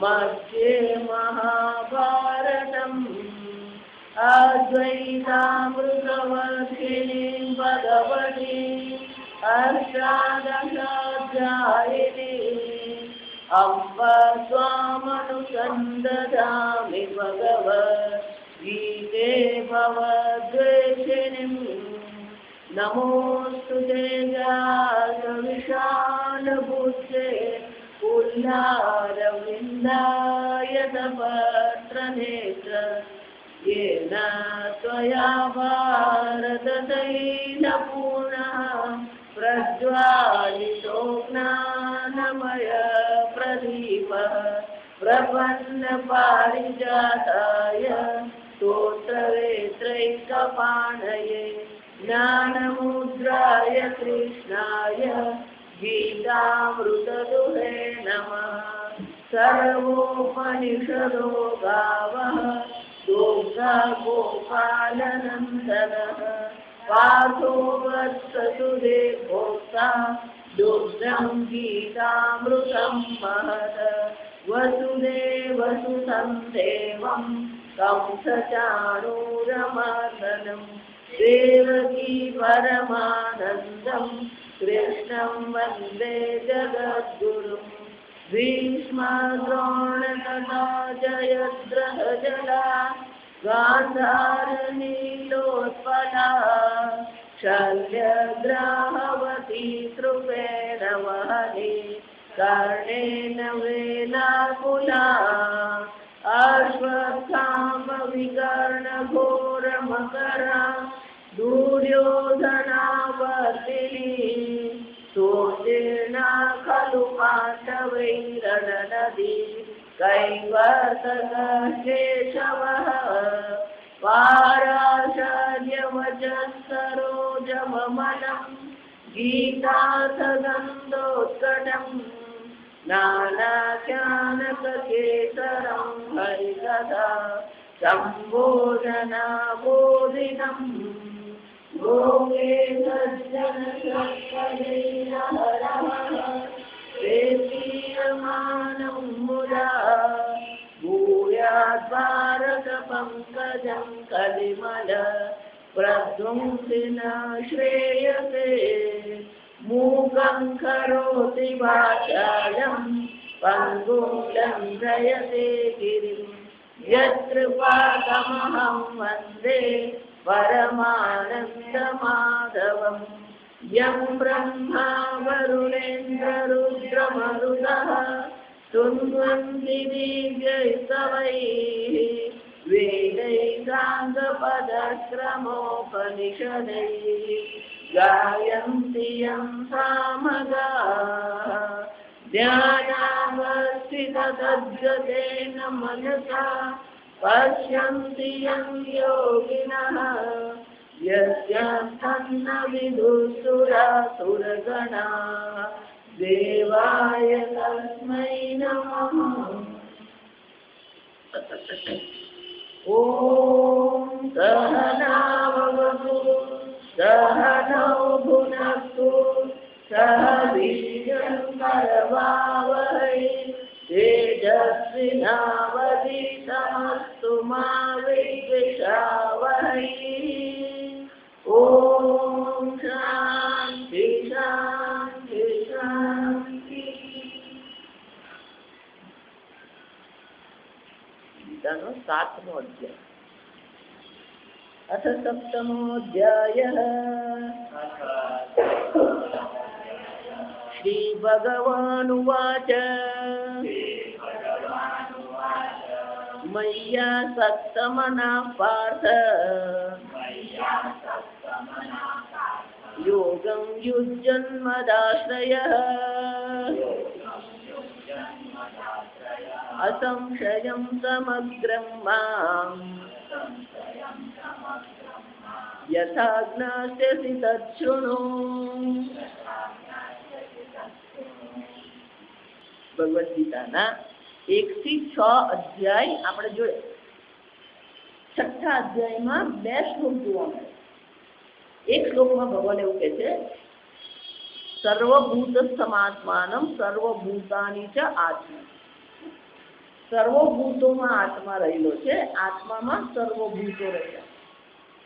मध्ये महाभारतम् अद्वैतामृतवर्षिणीं भगवतीं अष्टादशाध्यायिनीम् अम्ब त्वामनुसन्दधामि भगवद्गीते भवद्वेषिणीम् नमोऽस्तु ते विशालबुद्धे पुल्लारविन्दायतपत्रनेत्र येन त्वया भारततैलपूर्णः प्रज्वालितो ज्ञानमय प्रदीपः प्रपन्नपारिजाताय स्तोत्रवेत्रैकपाणये ज्ञानमुद्राय कृष्णाय गीतामृतदुहे नमः। सर्वोपनिषदो गावः दुग्धा गोपालनन्दनः पार्थो वत्ससुधे भोक्ता दुग्धं गीतामृतं महद वसुदेवसुतं देवं कंसचाणूरमर्दनं देवकी परमानन्दं कृष्णं वन्दे जगद्गुरुं भीष्मद्रोणतथा जयद्रथजला गान्धारनीलोत्पला शल्यग्राहवती कृपेण वहनी कर्णेन वेलाकुला अश्वत्थामविकर्णघोरमकरा दुर्योधनावर्तिनी सोऽतीर्णा खलु पाण्डवैरणनदी कैवर्तकेशवः पाराशर्यवचः गीतार्थगन्धोत्कटम् नानाख्यानककेसरं हरिकथा सम्बोधनाबोधिनम् भोगे सज्जनसत्पदेनहरः मुदा भूयाद्भारतपङ्कजं कलिमल प्रध्वंसिना श्रेयसे मूकं करोति वाचालं पङ्गुं लङ्घयते गिरिं यत्कृपातमहं वन्दे परमानन्दमाधवम् यं ब्रह्मा वरुणेन्द्ररुद्रमरुतः स्तुवन्ति दिव्यैस्तवैः वेदैसाङ्गपदक्रमोपनिषदैः गायन्ति यं सामगाः ध्यानावस्थिततद्गतेन मनसा पश्यन्ति यं योगिनः यस्यार्थं न विदुःसुरासुरगणाः देवाय तस्मै नमः। ॐ सहनाववतु सहनौ भुनक्तु सह वीर्यं करवावहै तेजस्विनावधीतमस्तु मा विद्विषावहै। ॐ शान्ति शान्ति शान्ति। गीतानो 7मो अध्याय अथ 7मोऽध्यायः। श्रीभगवानुवाच मय्या सत्तमनः पार्थ योगं युज्यन्मदाश्रयः असंशयं समग्रं माम् यथा ज्ञास्यसि तच्छृणु। ભગવદ ગીતાના 1 થી 6 અધ્યાય આપણે જોઈએ. છઠ્ઠા અધ્યાયમાં 2 શ્લોક જોવા મળે. એક શ્લોકમાં ભગવાન એવું કહે છે, સર્વભૂત સમાત્માનમ સર્વભૂતાની ચ આત્મા. સર્વભૂતોમાં આત્મા રહેલો છે, આત્મામાં સર્વભૂતો રહેલા,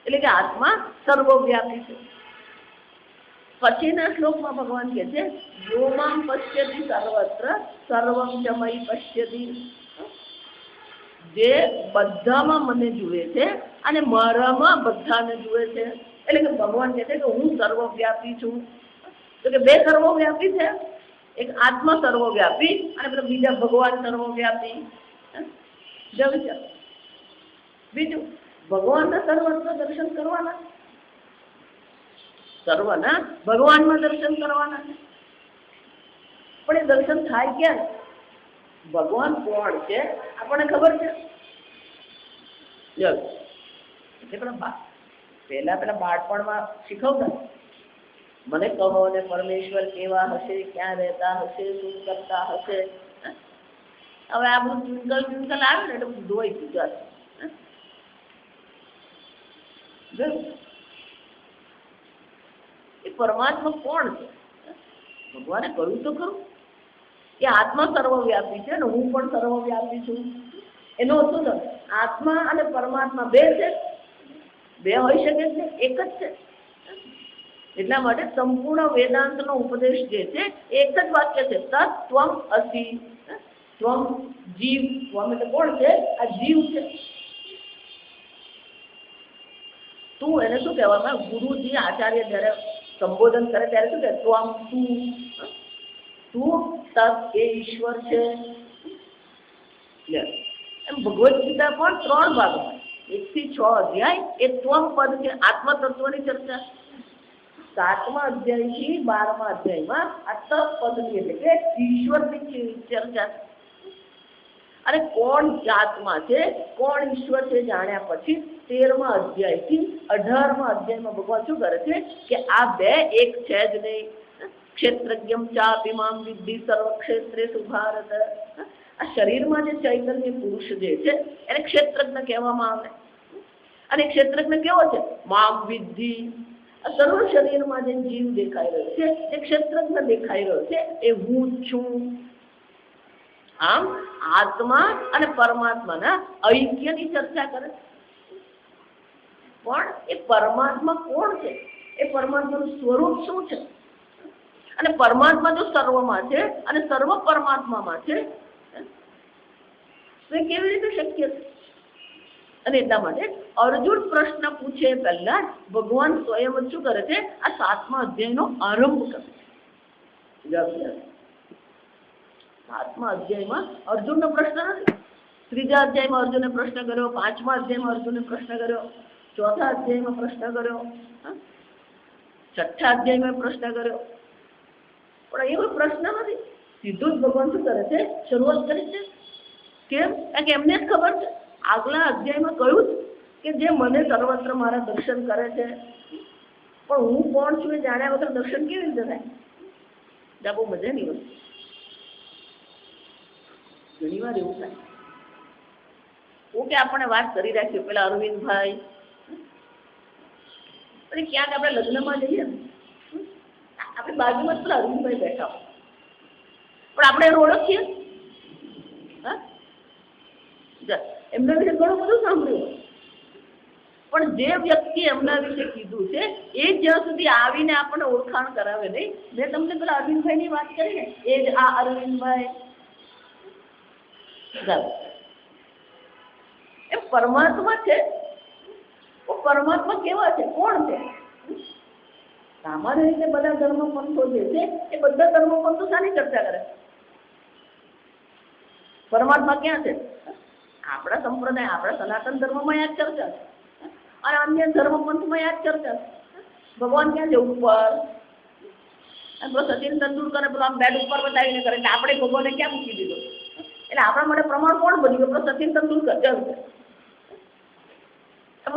એટલે કે આત્મા સર્વવ્યાપી છે. પછીના શ્લોકમાં ભગવાન કહે છે, યોમામ પશ્યતિ સર્વત્ર સર્વમ ચ મયી પશ્યતિ. જે બધામાં મને જુએ છે અને મારામાં બધાને જુએ છે. એટલે કે ભગવાન કહે છે કે હું સર્વવ્યાપી છું. તો કે બે સર્વવ્યાપી છે, એક આત્મા સર્વવ્યાપી અને પેલા બીજા ભગવાન સર્વવ્યાપી. બીજું ભગવાનના સર્વત્ર દર્શન કરવાના, સર્વના ભગવાનમાં દર્શન કરવાના. પણ એ દર્શન થાય ક્યાં? ભગવાન કોણ છે આપણને ખબર છે? પેલા બાળપણમાં શીખવતા, મને કહો ને પરમેશ્વર કેવા હશે, ક્યાં રહેતા હશે, શું કરતા હશે. હવે આ બધું ટ્વિંકલ આવે ને એટલે બધું ધોઈ દીધું. એ પરમાત્મા કોણ છે? ભગવાને કહ્યું તો ખરું કે આત્મા સર્વવ્યાપી છે ને હું પણ સર્વવ્યાપી છું. એનો શું છે? આત્મા અને પરમાત્મા બે છે, બે હોઈ શકે છે, એક જ છે. એટલા માટે સંપૂર્ણ વેદાંતનો ઉપદેશ જે છે એક જ વાક્ય છે, તત્ ત્વમ અસી. ત્વમ જીવ, ત્વમ એટલે કોણ છે? આ જીવ છે. તું એને શું કહેવામાં? ગુરુજી આચાર્ય જયારે સંબોધન કરે ત્યારે શું કહે? ત્વમ, તું તત્ એ ઈશ્વર છે. એમ ભગવદ ગીતા પણ 3 ભાગમાં 1 થી 6 અધ્યાય એ ત્વમ પદ છે, આત્મ તત્વની ચર્ચા. 7મા અધ્યાયથી 12મા અધ્યાયમાં આ તત્ પદની એટલે કે ઈશ્વરની ચર્ચા. અને કોણ આત્મા છે, કોણ ઈશ્વર છે જાણ્યા પછી 13મા અધ્યાયથી 18મા અધ્યાયમાં ભગવાન શું કરે છે કે આ બે એક છે જ નહીં. ક્ષેત્રજ્ઞમ ચાપિમામ વિદ્ધિ સર્વક્ષેત્રેષુ ભારત. આ શરીરમાં જે ચૈતન્ય પુરુષ જે છે એને ક્ષેત્રજ્ઞ કહેવામાં આવે. અને ક્ષેત્રજ્ઞ કેવો છે? મામ વિદ્ધિ. સર્વ શરીરમાં જે જીવ દેખાઈ રહ્યો છે, જે ક્ષેત્રજ્ઞ દેખાઈ રહ્યો છે એ હું છું. આમ આત્મા અને પરમાત્માના ઐક્યની ચર્ચા કરે. પણ એ પરમાત્મા કોણ છે? એ પરમાત્માનું સ્વરૂપ શું છે? અને પરમાત્મા જો સર્વમાં છે અને સર્વ પરમાત્મામાં છે તો કેવી રીતે શક્ય છે? અને એટલા માટે અર્જુન પ્રશ્ન પૂછે પહેલા ભગવાન સ્વયં શું કરે છે? આ 7મા અધ્યાયનો આરંભ કરે છે. 7મા અધ્યાયમાં અર્જુનનો પ્રશ્ન નથી. 3જા અધ્યાયમાં અર્જુને પ્રશ્ન કર્યો, 5મા અધ્યાયમાં અર્જુને પ્રશ્ન કર્યો, 4થા અધ્યાયમાં પ્રશ્ન કર્યો, 6ઠ્ઠા અધ્યાયમાં પ્રશ્ન કર્યો. પણ એવો પ્રશ્ન નથી. સીધું જ ભગવાન શું કરે છે? શરૂઆત કરી છે. કેમ? કારણ કે એમને જ ખબર છે. આગલા અધ્યાયમાં કહ્યું કે જે મને સર્વત્ર મારા દર્શન કરે છે, પણ હું કોણ છું એ જાણ્યા વગર દર્શન કેવી રીતે થાય? બહુ મજાની વસ્તુ. ઘણી વાર એવું થાય. ઓકે, આપણે વાત કરી રાખીએ પેલા અરવિંદભાઈ, ક્યાંક આપણે લગ્નમાં જઈએ ને આપણી બાજુમાં પેલા અરવિંદભાઈ બેઠા હોય, પણ આપણે એને ઓળખીએ. એમના વિશે ઘણું બધું સાંભળ્યું હોય, પણ જે વ્યક્તિ એમના વિશે કીધું છે એ જ્યાં સુધી આવીને આપણને ઓળખાણ કરાવે નહીં. મેં તમને પેલા અરવિંદભાઈ ની વાત કરી ને, એ જ આ અરવિંદભાઈ. એ પરમાત્મા છે. પરમાત્મા કેવા છે? કોણ છે? સામાન્ય રીતે બધા ધર્મ પંથો જે છે એ બધા ધર્મ પંથો શાની ચર્ચા કરે? પરમાત્મા ક્યાં છે? આપણા સંપ્રદાય, આપણા સનાતન ધર્મમાં યાદ ચર્ચા છે, અને અન્ય ધર્મ પંથમાં યાદ ચર્ચા છે. ભગવાન ક્યાં છે? ઉપર. સચિન તેંડુલકરે પેલો આમ બેડ ઉપર બતાવીને કરે એટલે આપણે ભગવાનને ક્યાં મૂકી દીધો? એટલે આપણા માટે પ્રમાણ કોણ બની ગયું? સચિન તેંડુલકર.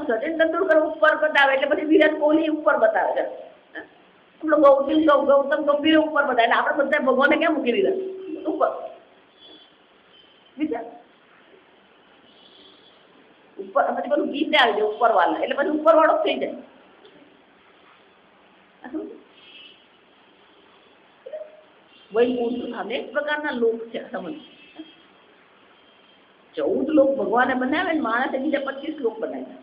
સચિન તેંડુલકર ઉપર બતાવે એટલે પછી વિરાટ કોહલી ઉપર બતાવે છે. ગૌતમ ગંભીર ઉપર બતાવે એટલે આપણે બધા ભગવાનને ક્યાં મૂકી દીધા? ઉપર. ઉપર પછી બધું ગીત આવી જાય ઉપરવાળા, એટલે પછી ઉપરવાળો થઈ જાય. વૈકુંઠ અનેક પ્રકારના લોક છે. સમજ 14 લોક ભગવાને બનાવે ને માણસે બીજા 25 લોક બનાવ્યા.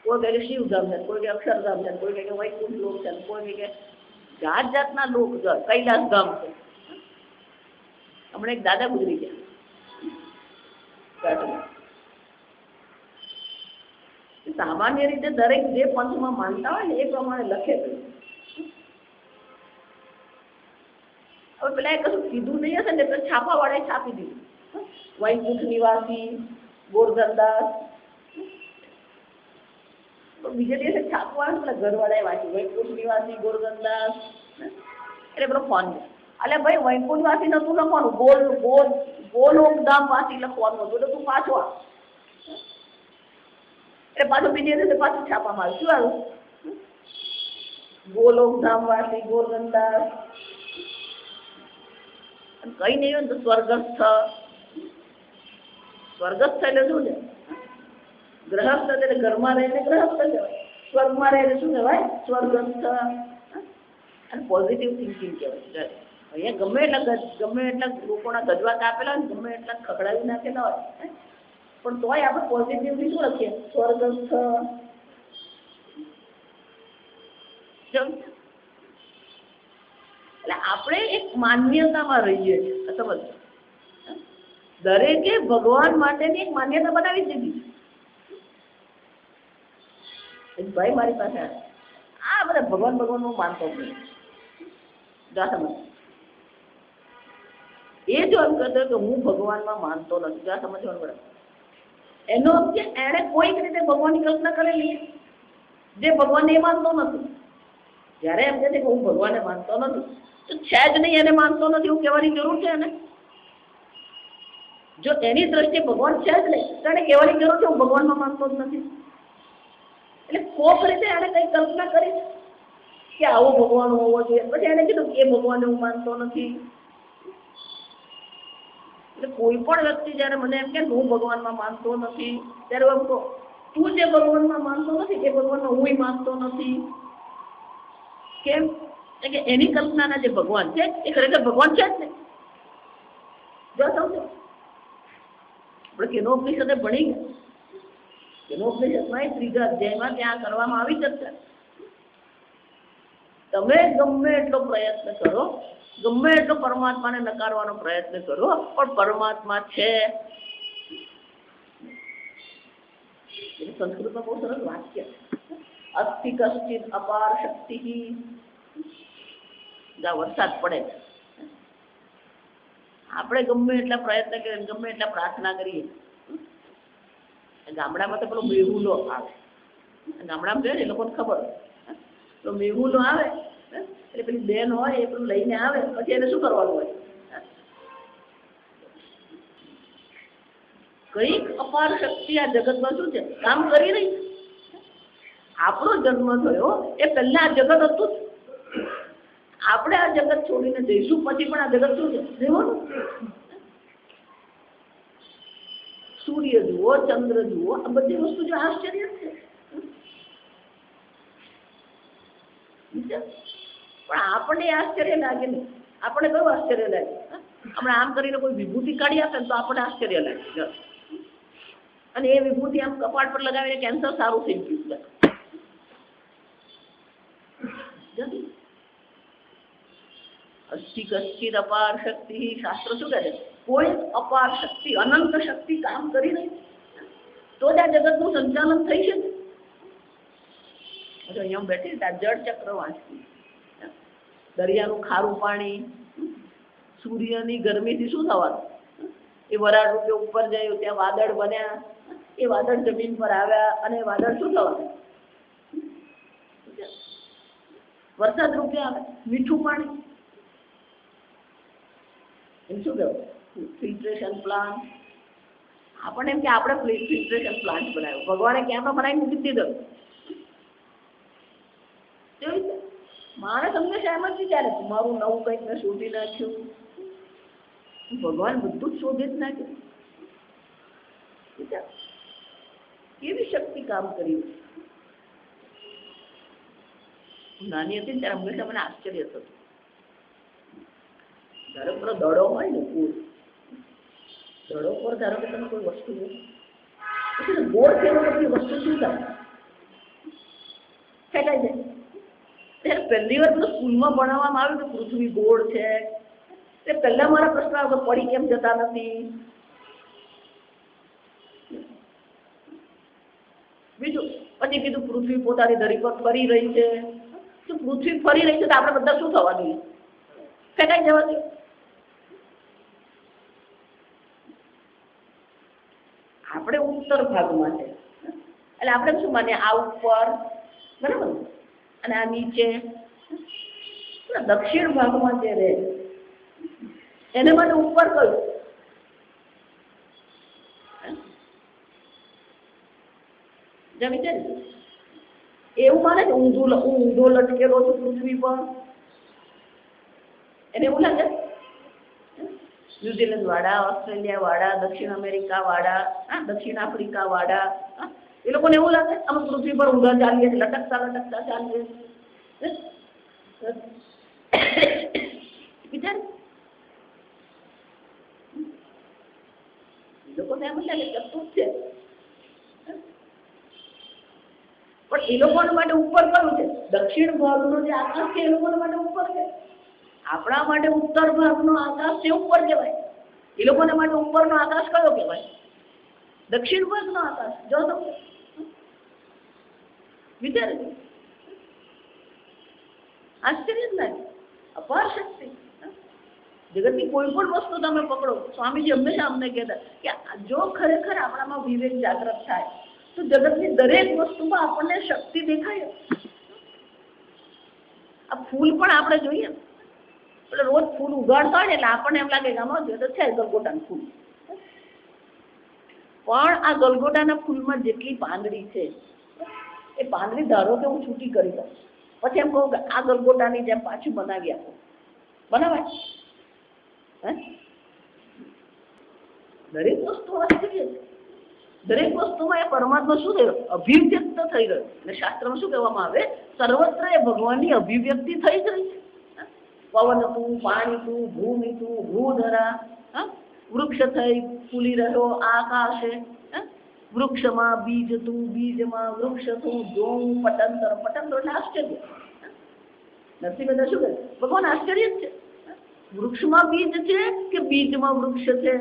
કોઈ કહે કે શિવધામ છે, કોઈ કે અક્ષરધામ છે, કોઈ કહે કે વૈકુંઠ લોક છે, કોઈ કહે કે જાત જાતના લોક છે. કૈલાસ ધામ છે. હમણાં એક દાદા ગુજરી ગયા. સામાન્ય રીતે દરેક જે પંથમાં માનતા હોય ને એ પ્રમાણે લખે છે. હવે પેલા એ કશું કીધું નહીં હશે ને તો છાપા વાળા છાપી દીધું. વૈકુંઠ નિવાસી ગોરધનદાસ, બીજા દિવસે છાપવાનું પેલા ઘરવાળાએ વાંચ્યું વૈકુંઠ નિવાસી ગોરધનદાસ, એટલે પેલો ફોન છે. અલે ભાઈ વૈકુંઠ વાસી નતું લખવાનું, ગોલોકધામ વાસી લખવાનું હતું. એટલે તું પાછો આ, એટલે પાછું બીજા દિવસે પાછું છાપવામાં આવ્યું. શું આવ્યું? ગોલોકધામ વાસી ગોરધનદાસ. કઈ નહીં હોય તો સ્વર્ગસ્થ. સ્વર્ગસ્થ એટલે શું છે? ગ્રહસ્થ એટલે ઘરમાં રહીને ગ્રહસ્થ કહેવાય. સ્વર્ગમાં રહીને શું કહેવાય? સ્વર્ગસ્થ. અને પોઝિટિવ થિંકિંગ કહેવાય. અહીંયા ગમે એટલા લોકોના ગજવા કાપેલા હોય, ગમે એટલા ખખડાવી નાખેલા હોય, પણ તોય આપણે પોઝિટિવલી શું લખીએ? સ્વર્ગસ્થ. એટલે આપણે એક માન્યતામાં રહીએ છીએ. સમજ, દરેકે ભગવાન માટેની એક માન્યતા બનાવી દીધી. એક ભાઈ મારી પાસે આ બધા ભગવાન હું માનતો નથી. એ જો એમ કહેતો કે હું ભગવાનમાં માનતો નથી, ત્યાં સમજવાનું પડે. એનો કે એણે કોઈક રીતે ભગવાનની કલ્પના કરેલી જે ભગવાનને એ માનતો નથી. જયારે એમ કહે છે કે હું ભગવાનને માનતો નથી, તો છે જ નહીં એને માનતો નથી એવું કહેવાની જરૂર છે એને? જો એની દ્રષ્ટિએ ભગવાન છે જ નહીં તો એને કહેવાની જરૂર છે હું ભગવાનમાં માનતો જ નથી. એટલે કોક રીતે એને કઈ કલ્પના કરી કે આવો ભગવાન હોવો જોઈએ, પછી એને કીધું એ ભગવાનને હું માનતો નથી. એટલે કોઈ પણ વ્યક્તિ જયારે મને એમ કે હું ભગવાનમાં માનતો નથી, ત્યારે એમ કહો તું જે ભગવાનમાં માનતો નથી એ ભગવાનમાં હું માનતો નથી. કેમ કે એની કલ્પનાના જે ભગવાન છે એ ખરેખર ભગવાન છે જ નહીં. જો સમજો આપણે કેનોપનિષદે ભણી ગયા. કેનોપનિષદમાં 3જા અધ્યાયમાં ત્યાં કરવામાં આવી ચર્ચા. તમે ગમે એટલો પ્રયત્ન કરો, ગમે એટલો પરમાત્માને નકારવાનો પ્રયત્ન કરો, પણ પરમાત્મા છે. સંસ્કૃતમાં બહુ સરસ વાક્ય, અસ્થિ કશ્ચિત અપાર શક્તિ. વરસાદ પડે, આપણે ગમે એટલા પ્રયત્ન કરીએ, ગમે એટલા પ્રાર્થના કરીએ. ગામડામાં તો પેલો મેહુલો આવે. ગામડામાં જોઈએ ને એ લોકોને ખબર, તો મેહુલો આવે એટલે પેલી બેન હોય એ પેલું લઈને આવે, પછી એને શું કરવાનું હોય? કઈક અપાર શક્તિ આ જગતમાં શું છે કામ કરી રહી. આપણો જન્મ થયો એ પહેલા આ જગત હતું. આપણે આ જગત છોડીને જઈશું પછી પણ આ જગત શું છે? રહેવાનું. સૂર્ય જુઓ, ચંદ્ર જુઓ, આ બધી વસ્તુ જો આશ્ચર્ય છે. પણ આપણને આશ્ચર્ય લાગે નહીં. આપણે કયું આશ્ચર્ય લાગે? હમણાં આમ કરીને કોઈ વિભૂતિ કાઢી આપે ને તો આપણને આશ્ચર્ય લાગે. અને એ વિભૂતિ આમ કપાળ પર લગાવીને કેન્સર સારું થઈ ગયું. અસ્થિ કશ્ચિત અપાર શક્તિ. શાસ્ત્ર શું કહે છે? કોઈ અપાર શક્તિ, અનંત શક્તિ કામ કરી રહી તો જ આ જગતનું સંચાલન થઈ છે. અહીંયા બેઠી જળ ચક્ર વાંચતી, દરિયાનું ખારું પાણી, સૂર્યની ગરમીથી શું થવાનું? એ વરાળ રૂપે ઉપર જાય, ત્યાં વાદળ બન્યા, એ વાદળ જમીન પર આવ્યા અને વાદળ શું થવાનું? વરસાદ રૂપે આવે. મીઠું પાણી એમ શું કહેવાય? Filtration plant. આપણને એમ કે આપણે ફિલ્ટ્રેશન પ્લાન્ટ બનાવ્યો, ભગવાને ક્યાં બનાવી મૂકી દીધો. માણસ હંમેશા એમ જ વિચારે મારું નવું કંઈક મેં શોધી નાખ્યું. ભગવાન બધું જ શોધી જ નાખ્યું. કેવી શક્તિ કામ કરી. નાની હતી ત્યારે હંમેશા મને આશ્ચર્ય થતું. ધારો પેલો દડો હોય ને પૂર, દડો પર ધારો કે તમે કોઈ વસ્તુ પછી ગોળ ફેરો પછી વસ્તુ શું થાય? ફેંકાઈ જાય. ત્યારે પહેલી વાર પેલો સ્કૂલમાં ભણાવવામાં આવ્યું કે પૃથ્વી ગોળ છે. તે પહેલા મારા પ્રશ્ન આવ્યો પડી કેમ જતા નથી. બીજું પછી કીધું પૃથ્વી પોતાની ધરી પર ફરી રહી છે. તો પૃથ્વી ફરી રહી છે તો આપણે બધા શું થવા જોઈએ? ફેંકાઈ જવા જોઈએ. આપણે ઉત્તર ભાગમાં છે એટલે આપણે શું માનીએ આ ઉપર બરાબર અને આ નીચે. દક્ષિણ ભાગમાં જે રહે એને માટે ઉપર કયું? એવું માને કે ઊંધો લટકેલો છું પૃથ્વી પર, એને એવું લાગે? ન્યુઝીલેન્ડ વાળા, ઓસ્ટ્રેલિયા વાળા, દક્ષિણ અમેરિકા વાળા, દક્ષિણ આફ્રિકા વાળા, એ લોકોને એવું લાગે અમે પૃથ્વી પર ઊંધા ચાલીએ, લટકતા લટકતા ચાલીએ. વિચાર લોકોને એમ લાગે ચતુર છે પણ એ લોકોને માટે ઉપર કયું છે? દક્ષિણ ભાગનો જે આકાશ છે એ લોકોને માટે ઉપર છે. આપણા માટે ઉત્તર ભાગનો આકાશ છે ઉપર કહેવાય. એ લોકોને માટે ઉપરનો આકાશ કયો કહેવાય? દક્ષિણ ભાગનો આકાશ. જો તો વિચાર આશ્ચર્ય જ લાગે. અપાર શક્તિ. જગતની કોઈ પણ વસ્તુ તમે પકડો, સ્વામીજી હંમેશા અમને કહેતા કે જો ખરેખર આપણામાં વિવેક જાગૃત થાય તો જગતની દરેક વસ્તુમાં આપણને શક્તિ દેખાય. આ ફૂલ પણ આપણે જોઈએ એટલે રોજ ફૂલ ઉગાડતા હોય ને એટલે આપણને એમ લાગે કે આમાં છે ગલગોટાનું ફૂલ. પણ આ ગલગોટાના ફૂલમાં જેટલી પાંદડી છે એ પાંદડી ધારો કે હું છૂટી કરી દઉં પછી એમ કહું કે આ ગલગોટાની જેમ પાછું બનાવી આપો, બનાવાય? દરેક વસ્તુ આશ્ચર્ય છે. દરેક વસ્તુમાં એ પરમાત્મા શું થયો? અભિવ્યક્ત થઈ રહ્યો. અને શાસ્ત્રમાં શું કહેવામાં આવે? સર્વત્ર એ ભગવાનની અભિવ્યક્તિ થઈ જ રહી છે. પવન તું, પાણી તું, ભૂમિ તું, ભૂધરા, વૃક્ષ થઈ ફૂલી રહ્યો આકાશે, વૃક્ષમાં બીજ તું, બીજમાં વૃક્ષ તું, જોઉં પટંતર, પટંતર એટલે આશ્ચર્ય. નથી બધા શું કહે? ભગવાન આશ્ચર્ય જ છે. વૃક્ષમાં બીજ છે કે બીજમાં વૃક્ષ છે?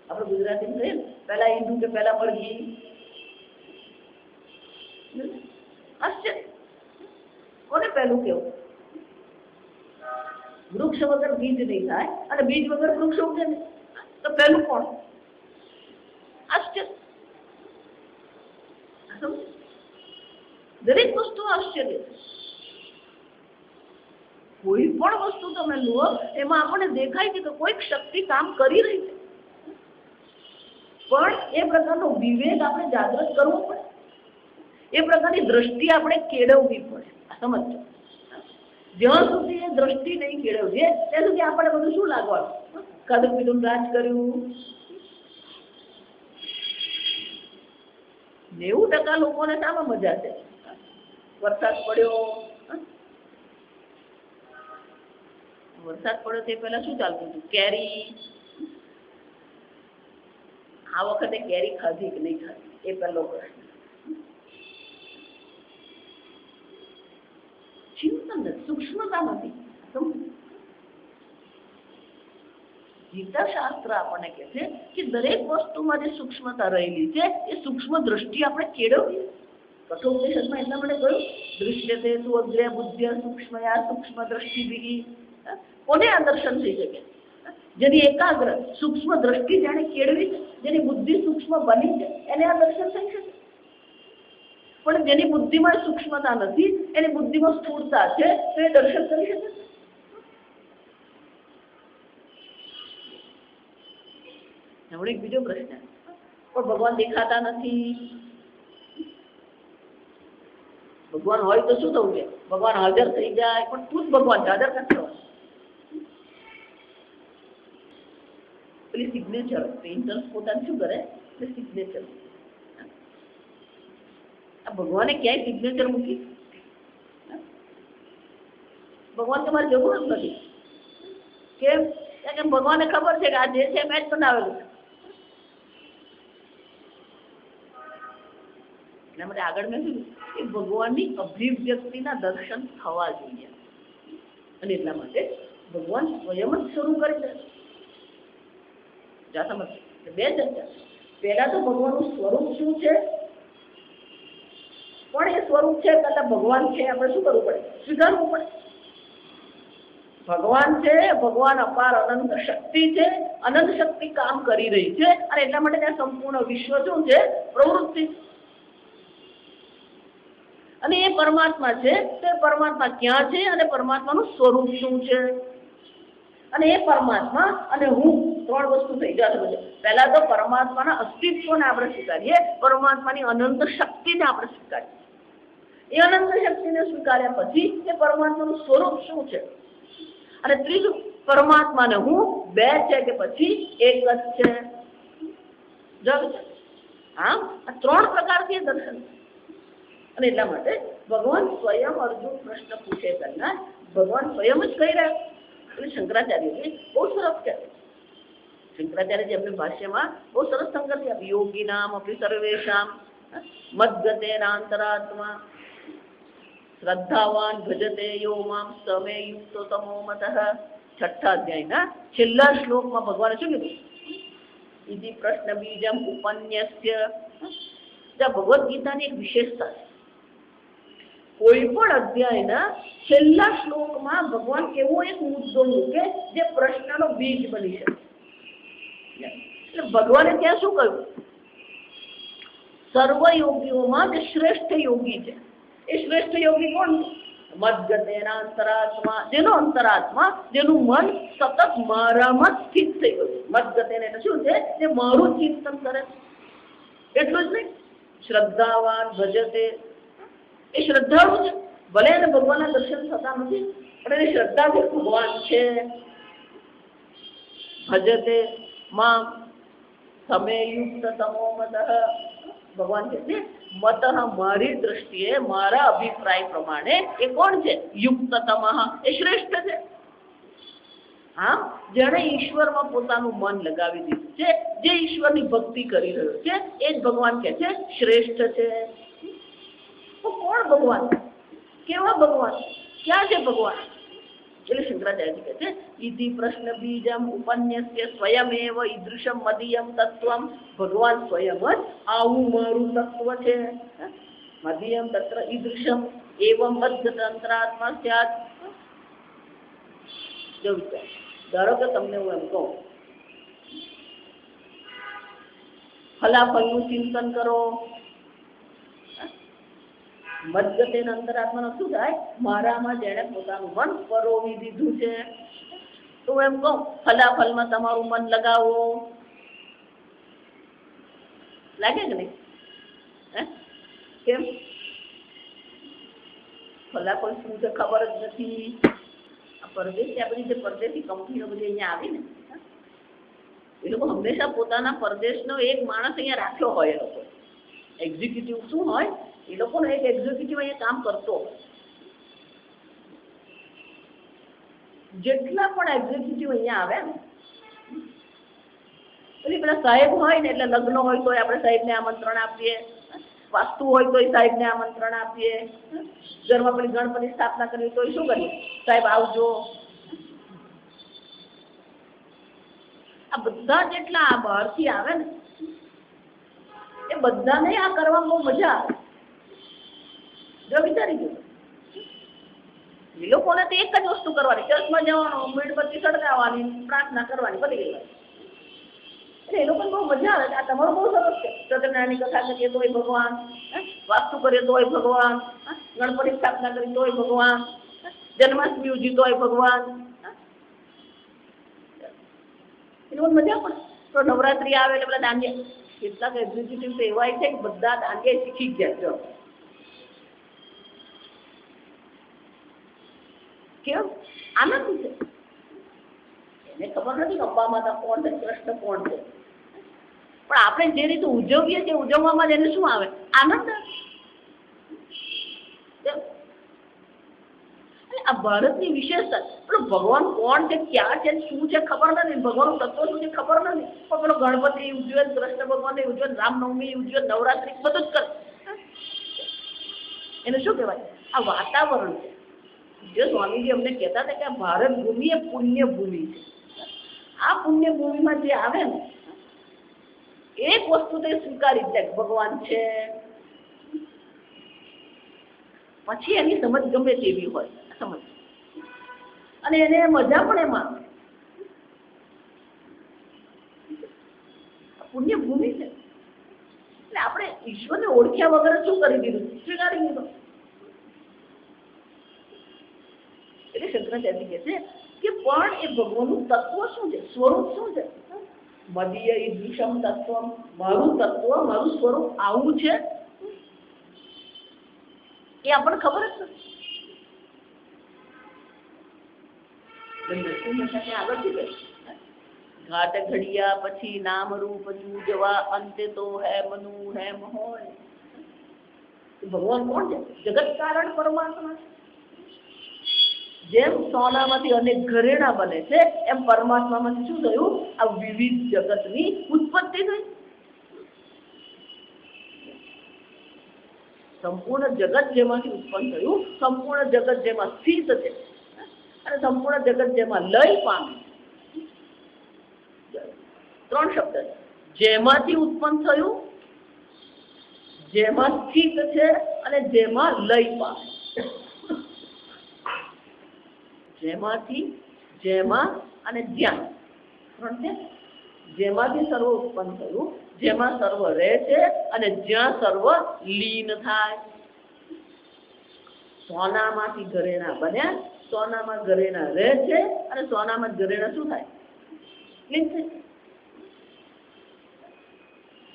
આપણે ગુજરાતીમાં કહીએ પહેલા ઈંડું કે પહેલા મરઘી? આશ્ચર્ય. કોને પહેલું કેવું? વૃક્ષ વગર બીજ નહીં થાય અને બીજ વગર વૃક્ષ ઉગે નહીં તો પહેલું કોણ? આશ્ચર્ય. દરેક વસ્તુ આશ્ચર્ય. કોઈ પણ વસ્તુ તમે લો એમાં આપણને દેખાય છે કે કોઈક શક્તિ કામ કરી રહી છે પણ એ પ્રકારનો વિવેક આપણે જાગૃત કરવો પડે. એ પ્રકારની દ્રષ્ટિ આપણે કેળવવી પડે. સમજો જ્યાં સુધી એ દ્રષ્ટિ નહીં કેળવજે ત્યાં સુધી આપણે બધું શું લાગવાનું? ખાધું પીધું રાજ કર્યું. 90% લોકોને શામાં મજા છે? વરસાદ પડ્યો તે પહેલા શું ચાલતું હતું? કેરી. આ વખતે કેરી ખાધી કે નહીં ખાધી એ પહેલો પ્રશ્ન. ચિંતન સૂક્ષ્મતા નથી. ગીતાશાસ્ત્ર આપણને કહે છે કે દરેક વસ્તુમાં જે સૂક્ષ્મતા રહેલી છે એ સૂક્ષ્મ દ્રષ્ટિ આપણે કેળવીએ. કઠોપનિષદમાં એટલા માટે કહ્યું દૃશ્યતે તુ અગ્રે બુદ્ધ્ય સૂક્ષ્મયા સૂક્ષ્મ દ્રષ્ટિભિ. કોને આ દર્શન થઈ શકે? જેની એકાગ્ર સૂક્ષ્મ દ્રષ્ટિ જાણે કેળવી છે, જેની બુદ્ધિ સૂક્ષ્મ બની છે એને આ દર્શન થઈ શકે. પણ જેની બુદ્ધિમાં સૂક્ષ્મતા નથી, એની બુદ્ધિમાં સ્થૂળતા છે તો એ દર્શન કરી શકે. હમણાં એક બીજો પ્રશ્ન, પણ ભગવાન દેખાતા નથી. ભગવાન હોય તો શું થવું છે? ભગવાન હાજર થઈ જાય પણ તું જ ભગવાન હાજર નથી થવાનું. પેલી સિગ્નેચર પેઇન્ટર પોતાનું શું કરે એટલે સિગ્નેચર. આ ભગવાને ક્યાંય સિગ્નેચર મૂકી? ભગવાન તમારે જરૂર જ નથી. કેમ? કારણ કે ભગવાનને ખબર છે કે આ જે છે મેં જ બનાવેલું છે. એના માટે આગળ મેં કીધું કે ભગવાનની અભિવ્યક્તિના દર્શન થવા જોઈએ, અને એટલા માટે ભગવાન સ્વયં જ શરૂ કરી દે. જા સમજ બે ચર્ચા. પહેલા તો ભગવાનનું સ્વરૂપ શું છે, પણ એ સ્વરૂપ છે કરતા ભગવાન છે આપણે શું કરવું પડે? સ્વીકારવું પડે. ભગવાન છે, ભગવાન અપાર અનંત શક્તિ છે, અનંત શક્તિ કામ કરી રહી છે, અને એટલા માટે ત્યાં સંપૂર્ણ વિશ્વ શું છે? પ્રવૃત્તિ. અને એ પરમાત્મા છે, તે પરમાત્મા ક્યાં છે અને પરમાત્માનું સ્વરૂપ શું છે? અને એ પરમાત્મા અને હું ત્રણ વસ્તુ થઈ જશે. બધે પહેલા તો પરમાત્માના અસ્તિત્વને આપણે સ્વીકારીએ, પરમાત્માની અનંત શક્તિને આપણે સ્વીકારીએ. એ અનંત શક્તિને સ્વીકાર્યા પછી એ પરમાત્માનું સ્વરૂપ શું છે? અને ત્રીજું, પરમાત્મા ને હું બે છે કે પછી એક જ છે? જગ છે. હા, આ ત્રણ પ્રકારથી દર્શન. અને એટલા માટે ભગવાન સ્વયં અર્જુન પ્રશ્ન પૂછે કરનાર ભગવાન સ્વયં જ કહી રહ્યા. એટલે શંકરાચાર્યજી બહુ સરસ કહે. શંકરાચાર્યજી એમને ભાષ્યમાં બહુ સરસ સંગતિ આપી. યોગી નામ અપી સર્વેશામ મદ્ગતેનાંતરાત્મા શ્રદ્ધાવાન ભજતે યો મામ સમે યુક્તો તમો મતઃ. છઠ્ઠા અધ્યાયના છેલ્લા શ્લોકમાં ભગવાને શું કીધું? ઇતિ પ્રશ્ન બીજમ ઉપન્યસ્ય. ભગવદ્ ગીતાની એક વિશેષતા છે. કોઈ પણ અધ્યાયના છેલ્લા શ્લોકમાં ભગવાન એવો એક મુદ્દો મૂકે જે પ્રશ્નનો બીજ બની શકે. એટલે ભગવાને ત્યાં શું કહ્યું? સર્વ યોગીઓમાં જે શ્રેષ્ઠ યોગી છે, એ શ્રેષ્ઠ યોગી કોણ છે? મદ્ગતેના અંતરાત્મા, જેનો અંતરાત્મા, જેનું મન સતત મારામાં સ્થિત થઈ ગયું. મદ્ગતેને એટલે શું છે? જે મારું ચિંતન કરે. એટલું જ નહીં, શ્રદ્ધાવાન ભજતે, એ શ્રદ્ધાળુ છે. ભલે એને ભગવાનના દર્શન થતા નથી, પણ એની શ્રદ્ધા છે ભગવાન છે. ભજતે માં તમે યુક્ત તમો મતઃ. ભગવાન કહે છે મતઃ, મારી દ્રષ્ટિએ, મારા અભિપ્રાય પ્રમાણે એ કોણ છે? યુક્તતમઃ, એ શ્રેષ્ઠ છે. હા, જેણે ઈશ્વરમાં પોતાનું મન લગાવી દીધું છે, જે ઈશ્વરની ભક્તિ કરી રહ્યો છે, એ જ ભગવાન કહે છે શ્રેષ્ઠ છે. તો કોણ ભગવાન? કેવા ભગવાન? ક્યાં છે ભગવાન? એટલે શંકરાચાર્ય કહે છે ઇતિ પ્રશ્ન બીજમ ઉપન્યસ્ય સ્વયમેવ ઈદૃશમ મદીયમ તત્વમ. ભગવાન સ્વયં જ આવું મારું તત્વ છે. મદીયમ તત્ર ઈદૃશમ એવમ મદ્ગતંતરાત્મા સ્યાત. જો વિચાર, ધારો કે તમને હું એમ કહું ફલાફલનું ચિંતન કરો. મદ્ગતેન અંતરાત્માનો શું થાય? મારામાં જેણે પોતાનું મન પરોવી દીધું છે. તો એમ કહું ફલાફલમાં તમારું મન લગાવો, લાગે કે નહીં? કેમ? ફલાફલ શું છે ખબર જ નથી. આ પરદેશી, આ બધી જે પરદેશી કંપનીઓ બધી અહીંયા આવી ને, એ લોકો હંમેશા પોતાના પરદેશનો એક માણસ અહીંયા રાખ્યો હોય. એ લોકો એક્ઝિક્યુટિવ શું હોય, એ લોકોનો એક એક્ઝિક્યુટિવ અહીંયા કામ કરતો. જેટલા પણ એક્ઝિક્યુટિવ અહીંયા આવે ને, એટલે પેલા સાહેબ હોય ને, એટલે લગ્ન હોય તો આપણે સાહેબને આમંત્રણ આપીએ, વાસ્તુ હોય તો સાહેબને આમંત્રણ આપીએ, ઘરમાં પેલી ગણપતિ સ્થાપના કરવી તો શું કરીએ? સાહેબ આવજો. આ બધા જેટલા આ બહારથી આવે ને, એ બધાને આ કરવામાં બહુ મજા આવે. જો વિચારી ગયો, એ લોકોને તો એક જ વસ્તુ કરવાની, ચર્ચમાં જવાનું, મીણબત્તી સળગાવવાની, પ્રાર્થના કરવાની, પતી ગઈ. એટલે એ લોકોને બહુ મજા આવે. આ તમારું બહુ સરસ છે. સત્યનારાયણની કથા કરીએ તોય ભગવાન, વાસ્તુ કરીએ તોય ભગવાન, ગણપતિ સ્થાપના કરી તોય ભગવાન, જન્માષ્ટમી ઉજવી તોય ભગવાન. એ લોકોને મજા પડે. તો નવરાત્રી આવે એટલે બધા દાંડિયા, કેટલાક એક્ઝિક્યુટિવ તો એવા છે કે બધા દાંડિયા શીખી ગયા છે. કેમ? આનંદ છે. એને ખબર નથી કે અંબા માતા કોણ છે, કૃષ્ણ કોણ છે, પણ આપણે જે રીતે ઉજવીએ છીએ ઉજવવામાં એને શું આવે? આનંદ. આ ભારતની વિશેષતા, પેલો ભગવાન કોણ છે, ક્યાં છે, શું છે ખબર નથી, ભગવાનનું તત્વ શું છે ખબર નથી, પણ પેલો ગણપતિ ઉજવે, કૃષ્ણ ભગવાન ઉજવે, રામનવમી ઉજવે, નવરાત્રી બધું જ કરે. એને શું કહેવાય? આ વાતાવરણ છે. જે સ્વામીજી અમને કહેતા હતા કે આ ભારત ભૂમિ એ પુણ્ય ભૂમિ છે. આ પુણ્ય ભૂમિમાં જે આવે ને એક વસ્તુ તે સ્વીકારી જાય, ભગવાન છે, પછી એની સમજ ગમે તેવી હોય સમજ, અને એને મજા પણ એમાં. પુણ્ય ભૂમિ છે એટલે આપણે ઈશ્વરને ઓળખ્યા વગર શું કરી દીધું? સ્વીકારી દીધું. એટલે શંકરાચાર્ય કહે છે કે પણ એ ભગવાનનું તત્વ શું છે, સ્વરૂપ શું છે? મદીય ઈદૃશમ તત્વ, મારું તત્વ, મારું સ્વરૂપ આવું છે એ આપણને ખબર જ નથી. આગળ શું કહે? ઘાટ ઘડિયા પછી નામ રૂપ જૂજવા, અંતે તો હે મનુ હે મોહન. ભગવાન કોણ છે? જગત કારણ પરમાત્મા. જેમ સોનામાંથી અનેક ઘરેણા બને છે એમ પરમાત્મામાંથી શું થયું? આ વિવિધ જગતની ઉત્પત્તિ થઈ. સંપૂર્ણ જગત જેમાંથી ઉત્પન્ન થયું, સંપૂર્ણ જગત જેમાં સ્થિત છે અને સંપૂર્ણ જગત જેમાં લય પામે. ત્રણ શબ્દ છે. જેમાંથી ઉત્પન્ન થયું, જેમાં સ્થિત છે અને જેમાં લય પામે. જેમાંથી, જેમાં અને જ્યાં. ત્રણ છે. જેમાંથી સર્વ ઉત્પન્ન થયું, જેમાં સર્વ રહે છે અને જ્યાં સર્વ લીન થાય. સોનામાંથી ઘરેણા બન્યા, સોનામાં ઘરેણા રહે છે અને સોનામાં ઘરેણા શું થાય? લીન થાય.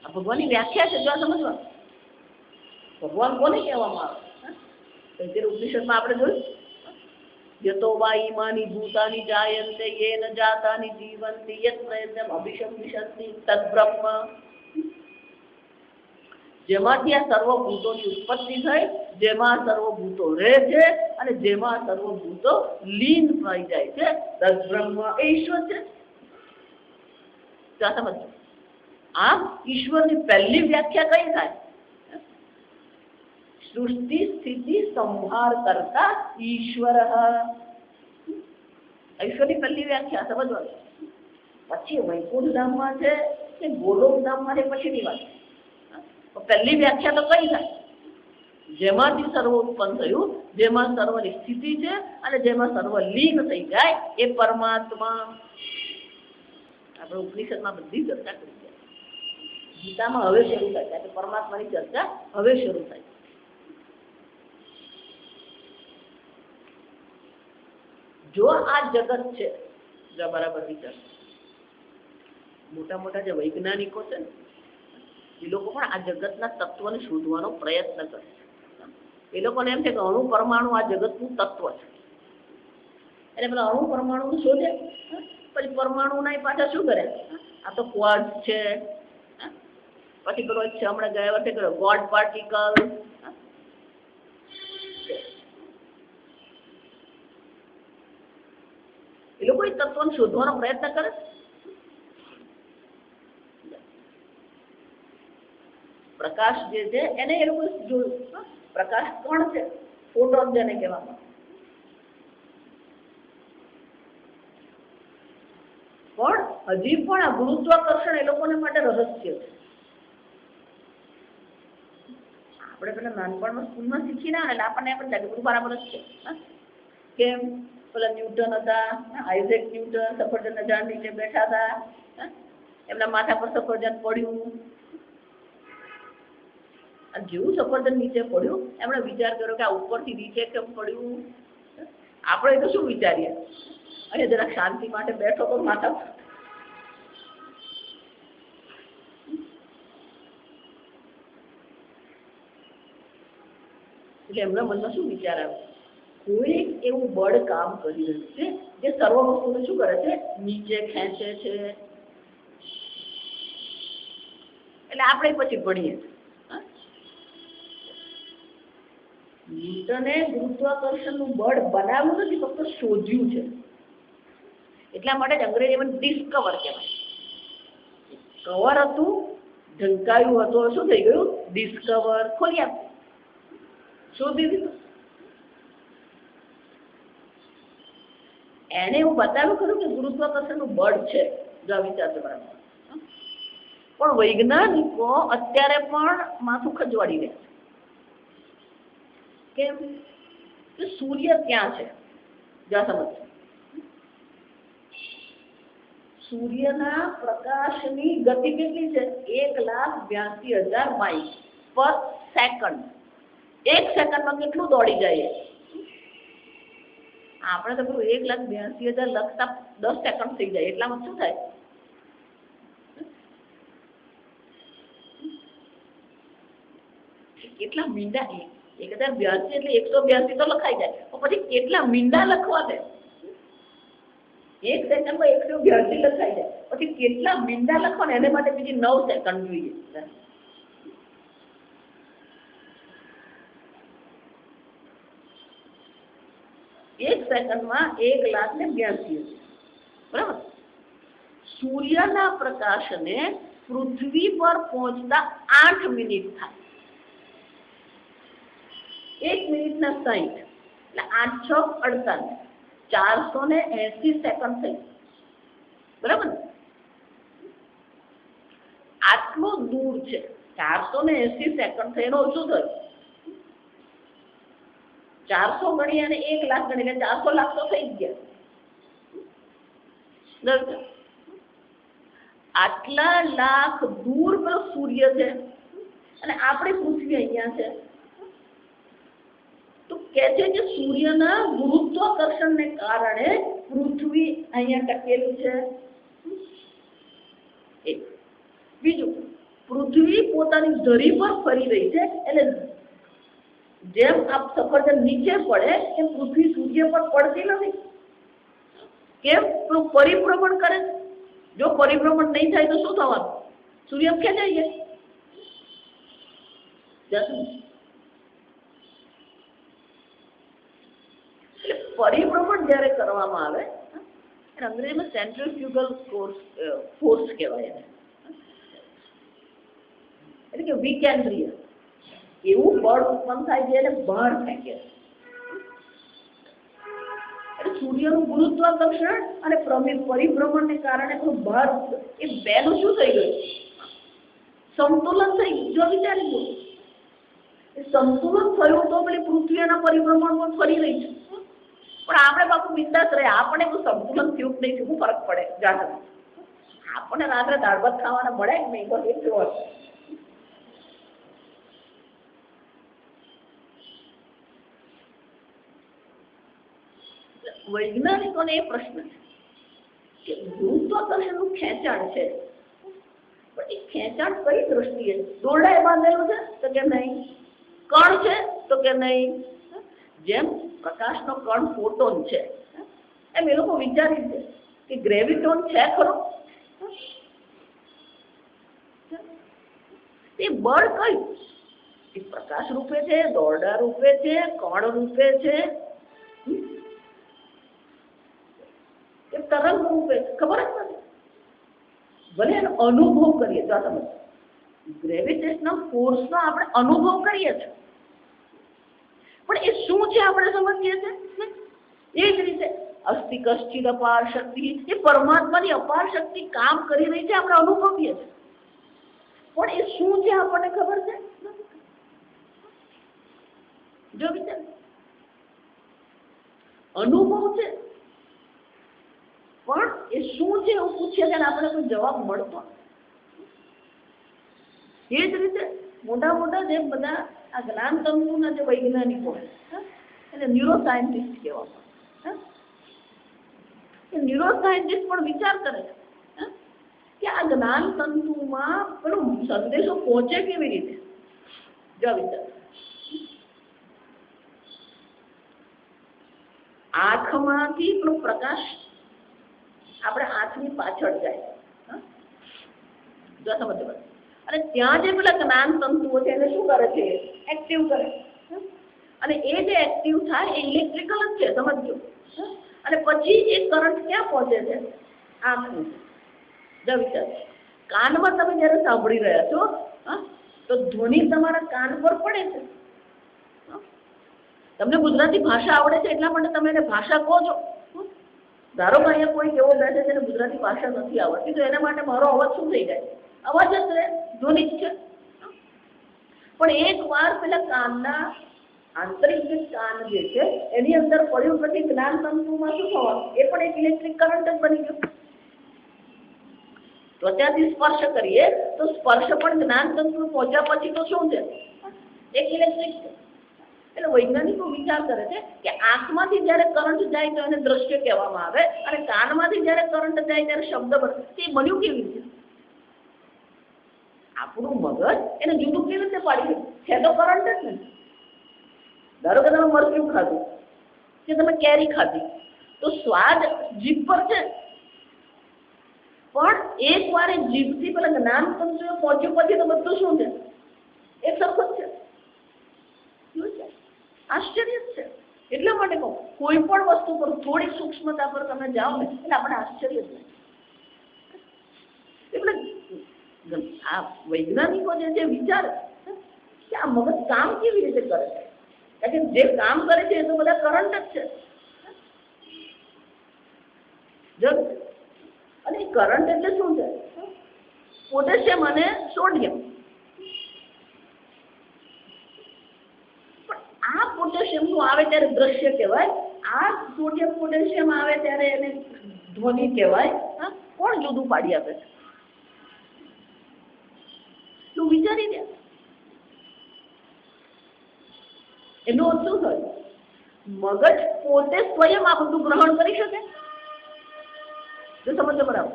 આ ભગવાનની વ્યાખ્યા છે. જો સમજવા ભગવાન કોને કહેવામાં આવે? ઉપનિષદમાં આપણે જોયું, યતો વા ઈમાની ભૂતાની જાયન્તે યેન જાતાની જીવંતિ યત પ્રયત્નમ અભિશંવિશંતિ તદ્બ્રહ્મ. જેમાંથી આ સર્વભૂતોની ઉત્પત્તિ થઈ, જેમાં સર્વભૂતો રહે છે અને જેમાં સર્વભૂતો લીન થઈ જાય છે, તદ્બ્રહ્મ એ ઈશ્વર છે. સમજ. આમ ઈશ્વરની પહેલી વ્યાખ્યા કઈ થાય? સૃષ્ટિ સ્થિતિ સંહાર કરતા ઈશ્વર. ઈશ્વરની પહેલી વ્યાખ્યા સમજવાની. પછી વૈકુંઠ ધામમાં છે કે ગોલોક ધામમાં છે પછીની વાત. પહેલી વ્યાખ્યા તો કઈ થાય? જેમાંથી સર્વ ઉત્પન્ન થયું, જેમાં સર્વની સ્થિતિ છે અને જેમાં સર્વ લીન થઈ જાય એ પરમાત્મા. આપણે ઉપનિષદમાં બધી ચર્ચા કરી છે. ગીતામાં હવે શરૂ થાય છે પરમાત્માની ચર્ચા. હવે શરૂ થાય. જો આ જગત છે, બરાબર વિચાર, મોટા મોટા જે વૈજ્ઞાનિકો છે ને એ લોકો પણ આ જગતના તત્વને શોધવાનો પ્રયત્ન કરે. એ લોકોને એમ છે કે અણુ પરમાણુ આ જગતનું તત્વ છે. એટલે પેલા અણુ પરમાણુ શોધે, પછી પરમાણુ ના પાછા શું કરે? આ તો ક્વાર્ટઝ છે, પછી પેલો છે હમણાં ગયા વર્ષે કર્યો ગોડ પાર્ટિકલ. એ લોકો એ તત્વને શોધવાનો પ્રયત્ન કરે. પ્રકાશ જે છે એને એ લોકો જોયું. પ્રકાશ કોણ છે? ફોટોન જેને કહેવામાં. પણ હજી પણ આ ગુરુત્વાકર્ષણ એ લોકોને માટે રહસ્ય છે. આપણે પેલા નાનપણમાં સ્કૂલમાં શીખી ના એટલે આપણને એમ લાગે બધું બરાબર જ છે. કેમ? પેલા ન્યૂટન હતા, આઇઝેક ન્યૂટન સફરજનના ઝાડ નીચે બેઠા હતા, એમના માથા પર સફરજન પડ્યું. અને જેવું સફરજન નીચે પડ્યું એમણે વિચાર કર્યો કે આ ઉપરથી નીચે કેમ પડ્યું. આપણે તો શું વિચારીએ? અહીંયા જરાક શાંતિ માટે બેઠો તો માથા પર. એટલે એમના મનમાં શું વિચાર આવે? કોઈ એવું બળ કામ કરી રહ્યું છે જે સર્વ વસ્તુને શું કરે છે? નીચે ખેંચે છે. એટલે આપણે પછી ભણીએ ન્યૂટને ગુરુત્વાકર્ષણનું બળ બનાવ્યું નથી, ફક્ત શોધ્યું છે. એટલા માટે જ અંગ્રેજીમાં ડિસ્કવર કહેવાય. કવર હતું, ઢંકાયું હતું, શું થઈ ગયું? ડિસ્કવર. ખોલી આપ, શોધી દીધું. એને એવું બતાવ્યું ખરું કે ગુરુત્વાકર્ષણનું બળ છે. જો વિચાર છે બરાબર. પણ વૈજ્ઞાનિકો અત્યારે પણ માથું ખજવાડી રહ્યા છે. કેમ? કે સૂર્ય ક્યાં છે? જા સમજ. સૂર્યના પ્રકાશની ગતિ કેટલી છે? 1,82,000 માઇલ પર સેકન્ડ. 1 સેકન્ડમાં કેટલું દોડી જાય? આપણે તો પેલું 1,82,000 લખતા 10 સેકન્ડ થઈ જાય. એટલામાં શું થાય? કેટલા મીંડા? 1,082 એટલે 182 તો લખાઈ જાય, પછી કેટલા મીંડા લખવા દે? 1 સેકન્ડમાં 182 લખાઈ જાય, પછી કેટલા મીંડા લખવાના? એને માટે બીજી 9 સેકન્ડ જોઈએ. 1 સેકન્ડમાં 1,82,000. બરાબર. સૂર્યના પ્રકાશને પૃથ્વી પર પહોંચતા 8 મિનિટ થાય. 1 મિનિટના 60 એટલે 8 × 6 = 48, 480 સેકન્ડ થઈ. બરાબર. આટલું દૂર છે, 480 સેકન્ડ થઈ. એનો શું થયું? 400 ગણી અને 1 લાખ ગણી એટલે 400 લાખ તો થઈ ગયા. આટલા લાખ દૂર પેલો સૂર્ય છે અને આપણી પૃથ્વી અહીંયા છે. તો કે છે કે સૂર્યના ગુરુત્વાકર્ષણને કારણે પૃથ્વી અહીંયા ટકેલી છે. એક બીજું, પૃથ્વી પોતાની ધરી પર ફરી રહી છે. એટલે જેમ આપ સફરજન નીચે પડે એમ પૃથ્વી સૂર્ય પર પડતી નથી. કેમ? પેલું પરિભ્રમણ કરે. જો પરિભ્રમણ નહીં થાય તો શું થવાનું? સૂર્ય ખેંચાઈ જાય. પરિભ્રમણ જ્યારે કરવામાં આવે એને અંગ્રેજીમાં સેન્ટ્રીફ્યુગલ ફોર્સ કહેવાય. એટલે કે વિકેન્દ્રીય એવું બળ ઉત્પન્ન થાય છે એને બહાર ફેંકે. એટલે સૂર્યનું ગુરુત્વાકર્ષણ અને પરિભ્રમણને કારણે બહાર એ બેનું શું થઈ ગયું? સંતુલન થઈ ગયું. જો વિચારી ગયું સંતુલન થયું તો પેલી પૃથ્વી એના પરિભ્રમણ ફરી રહી છે. પણ આપણે બાપુ બિંદાસ રહે. આપણે કોઈ સંતુલન થયું કે નહીં થયું ફરક પડે? જાણે આપણને રાત્રે દાળ ભાત ખાવાના મળે કે નહીં, બસ એટલું હોય. વૈજ્ઞાનિકોને એ પ્રશ્ન છે કે ગુરુત્વાકર્ષણનું ખેંચાણ છે, પણ એ ખેંચાણ કઈ દ્રષ્ટિએ? દોરડાએ બાંધેલું છે તો કે નહીં. કણ છે તો કે નહીં. જેમ પ્રકાશનો કણ ફોટોન છે એમ એ લોકો વિચારી છે કે ગ્રેવિટોન છે ખરો? એ બળ કયું? એ પ્રકાશ રૂપે છે, દોરડા રૂપે છે, કણ રૂપે છે, એ તરંગ રૂપે છે? ખબર જ નથી. ભલે એનો અનુભવ કરીએ તો તમે ગ્રેવિટેશનલ ફોર્સનો આપણે અનુભવ કરીએ છીએ, પણ એ શું છે આપણે સમજીએ છીએ. એ જ રીતે અસ્તિ કશ્ચિદ અપાર શક્તિ, એ પરમાત્માની અપાર શક્તિ કામ કરી રહી છે, આપણે અનુભવીએ છીએ, પણ એ શું છે આપણને ખબર છે? જો વિચાર અનુભવ છે, પણ એ શું છે એવું પૂછીએ ત્યારે આપણે કોઈ જવાબ મળતો. એ જ રીતે મોટા મોટા જે બધા આ જ્ઞાન તંતુના જે વૈજ્ઞાનિકો એને ન્યુરોસાયન્ટિસ્ટ કહેવામાં. એ ન્યુરોસાયન્ટિસ્ટ પણ વિચાર કરે છે કે આ જ્ઞાન તંતુમાં પેલો સંદેશો પહોંચે કેવી રીતે. જો વિચાર આંખમાંથી પેલો પ્રકાશ આપણે આંખની પાછળ જાય, જો સમજો, અને ત્યાં જે પેલા જ્ઞાન તંતુઓ છે એને શું કરે છે? એક્ટિવ કરે. અને એ જે એક્ટિવ થાય એ ઇલેક્ટ્રિકલ જ છે, સમજો. અને પછી એ કરંટ ક્યાં પહોંચે છે? આંખની. જો વિચાર, કાનમાં તમે જયારે સાંભળી રહ્યા છો તો ધ્વનિ તમારા કાન પર પડે છે. તમને ગુજરાતી ભાષા આવડે છે એટલા માટે તમે એને ભાષા કહો છો. ધારો કે અહીંયા કોઈ એવો બેઠે છે એને ગુજરાતી ભાષા નથી આવડતી, તો એના માટે મારો અવાજ શું થઈ જાય? અવાજ જ છે, ધ્વનિ જ છે. પણ એક વાર પેલા કાનના આંતરિક જે કાન જે છે એની અંદર પડ્યું પછી જ્ઞાન તંતુમાં શું થવાનું? એ પણ એક ઇલેક્ટ્રિક કરંટ જ બની ગયો. તો ત્યાંથી સ્પર્શ કરીએ તો સ્પર્શ પણ જ્ઞાન તંતુ પહોંચ્યા પછી તો શું છે? એક ઇલેક્ટ્રિક છે. એટલે વૈજ્ઞાનિકો વિચાર કરે છે કે આંખમાંથી જ્યારે કરંટ જાય તો એને દ્રશ્ય કહેવામાં આવે, અને કાનમાંથી જ્યારે કરંટ જાય ત્યારે શબ્દ બને. તે બન્યું કેવી રીતે? આપણું મગજ એને જુદું કેવી રીતે પાડી છે? તો કરંટ જ નથી. ધારો કે તમે મરચું ખાધું કે તમે કેરી ખાધી, તો સ્વાદ જીભ પર છે, પણ એક વાર જીભથી પેલા જ્ઞાન તંતુએ પહોંચ્યું પછી તો બધું શું છે? એક સરખું જ છે. આશ્ચર્ય છે. એટલા માટે કહું, કોઈ પણ વસ્તુ પર થોડી સૂક્ષ્મતા પર તમે જાઓ ને એટલે આપણે આશ્ચર્ય થાય. એટલે આ વૈજ્ઞાનિકો જે વિચારે કે આ મગજ કામ કેવી રીતે કરે છે, કારણ કે જે કામ કરે છે એ તો બધા કરંટ જ છે. અને કરંટ એટલે શું છે? પોટેશિયમ અને સોડિયમ. આ પોટેશિયમ નું આવે ત્યારે દ્રશ્ય કહેવાય, આ સોડિયમ પોટેશિયમ આવે ત્યારે એને ધ્વનિ કહેવાય. કોણ જુદું પાડી આપે છે? તું વિચારી દે. એનો અર્થ શું થયું? મગજ પોતે સ્વયં આ બધું ગ્રહણ કરી શકે? જો સમજો બરાબર.